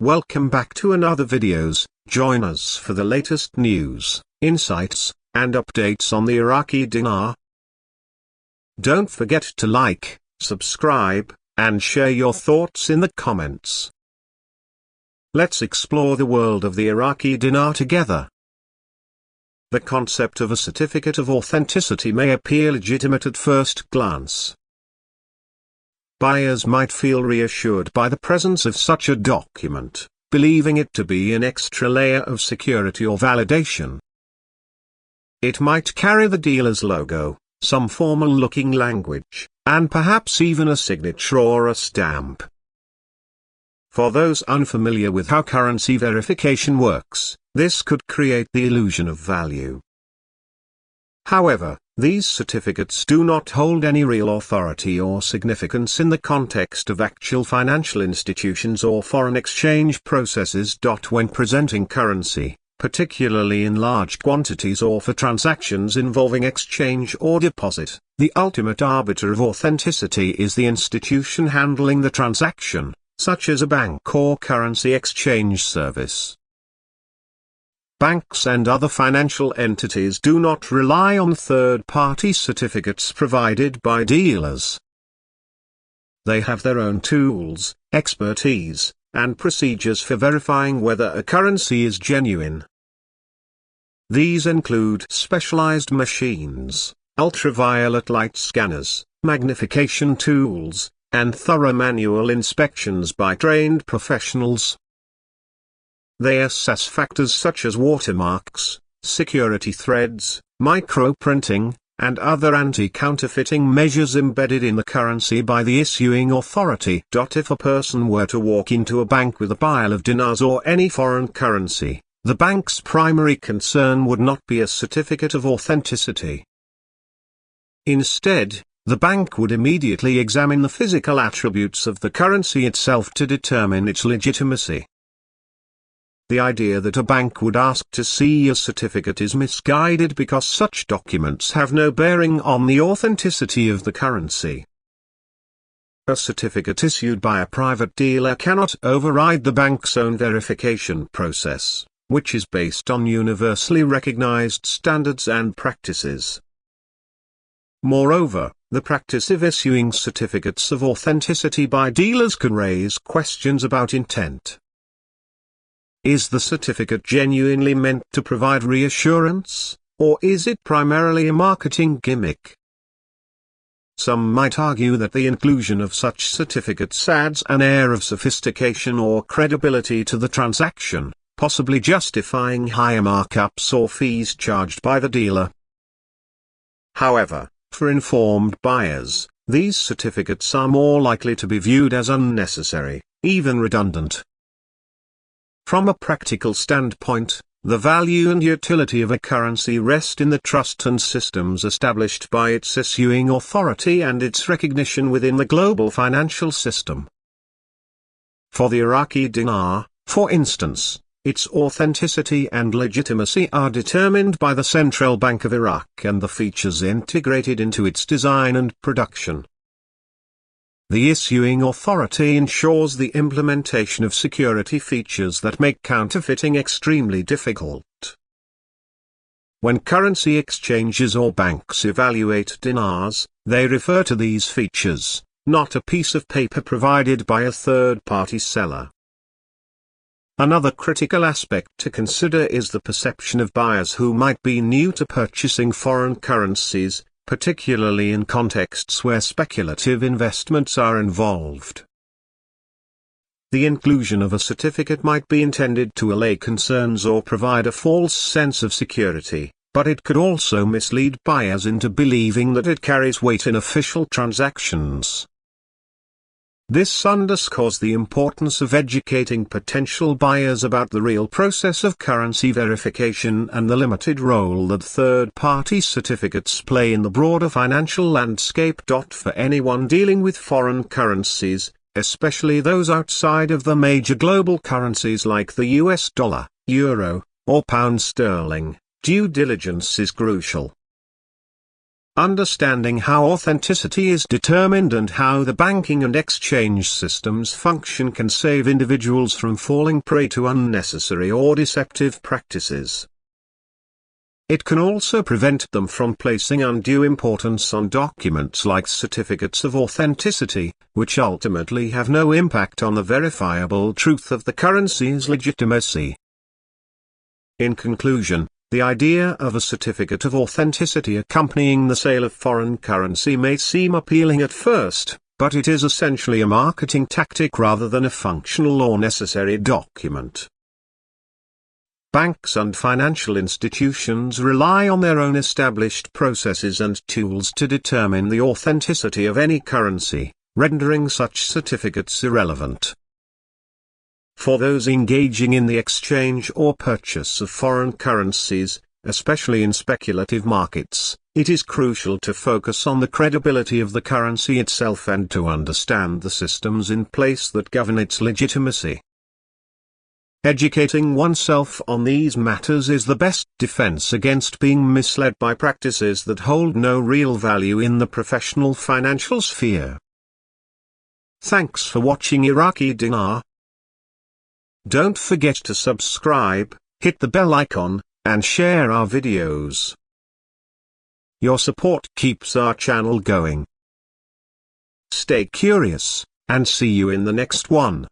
Welcome back to another videos. Join us for the latest news, insights, and updates on the Iraqi dinar. Don't forget to like, subscribe, and share your thoughts in the comments. Let's explore the world of the Iraqi dinar together. The concept of a certificate of authenticity may appear legitimate at first glance. Buyers might feel reassured by the presence of such a document, believing it to be an extra layer of security or validation. It might carry the dealer's logo, some formal-looking language, and perhaps even a signature or a stamp. For those unfamiliar with how currency verification works, this could create the illusion of value. However, these certificates do not hold any real authority or significance in the context of actual financial institutions or foreign exchange processes. When presenting currency, particularly in large quantities or for transactions involving exchange or deposit, the ultimate arbiter of authenticity is the institution handling the transaction, such as a bank or currency exchange service. Banks and other financial entities do not rely on third-party certificates provided by dealers. They have their own tools, expertise, and procedures for verifying whether a currency is genuine. These include specialized machines, ultraviolet light scanners, magnification tools, and thorough manual inspections by trained professionals. They assess factors such as watermarks, security threads, microprinting, and other anti-counterfeiting measures embedded in the currency by the issuing authority. If a person were to walk into a bank with a pile of dinars or any foreign currency, the bank's primary concern would not be a certificate of authenticity. Instead, the bank would immediately examine the physical attributes of the currency itself to determine its legitimacy. The idea that a bank would ask to see a certificate is misguided because such documents have no bearing on the authenticity of the currency. A certificate issued by a private dealer cannot override the bank's own verification process, which is based on universally recognized standards and practices. Moreover, the practice of issuing certificates of authenticity by dealers can raise questions about intent. Is the certificate genuinely meant to provide reassurance, or is it primarily a marketing gimmick? Some might argue that the inclusion of such certificates adds an air of sophistication or credibility to the transaction, possibly justifying higher markups or fees charged by the dealer. However, for informed buyers, these certificates are more likely to be viewed as unnecessary, even redundant. From a practical standpoint, the value and utility of a currency rest in the trust and systems established by its issuing authority and its recognition within the global financial system. For the Iraqi dinar, for instance, its authenticity and legitimacy are determined by the Central Bank of Iraq and the features integrated into its design and production. The issuing authority ensures the implementation of security features that make counterfeiting extremely difficult. When currency exchanges or banks evaluate dinars, they refer to these features, not a piece of paper provided by a third-party seller. Another critical aspect to consider is the perception of buyers who might be new to purchasing foreign currencies, particularly in contexts where speculative investments are involved. The inclusion of a certificate might be intended to allay concerns or provide a false sense of security, but it could also mislead buyers into believing that it carries weight in official transactions. This underscores the importance of educating potential buyers about the real process of currency verification and the limited role that third-party certificates play in the broader financial landscape. For anyone dealing with foreign currencies, especially those outside of the major global currencies like the US dollar, euro, or pound sterling, due diligence is crucial. Understanding how authenticity is determined and how the banking and exchange systems function can save individuals from falling prey to unnecessary or deceptive practices. It can also prevent them from placing undue importance on documents like certificates of authenticity, which ultimately have no impact on the verifiable truth of the currency's legitimacy. In conclusion, the idea of a certificate of authenticity accompanying the sale of foreign currency may seem appealing at first, but it is essentially a marketing tactic rather than a functional or necessary document. Banks and financial institutions rely on their own established processes and tools to determine the authenticity of any currency, rendering such certificates irrelevant. For those engaging in the exchange or purchase of foreign currencies, especially in speculative markets, it is crucial to focus on the credibility of the currency itself and to understand the systems in place that govern its legitimacy. Educating oneself on these matters is the best defense against being misled by practices that hold no real value in the professional financial sphere. Thanks for watching Iraqi Dinar. Don't forget to subscribe, hit the bell icon, and share our videos. Your support keeps our channel going. Stay curious, and see you in the next one.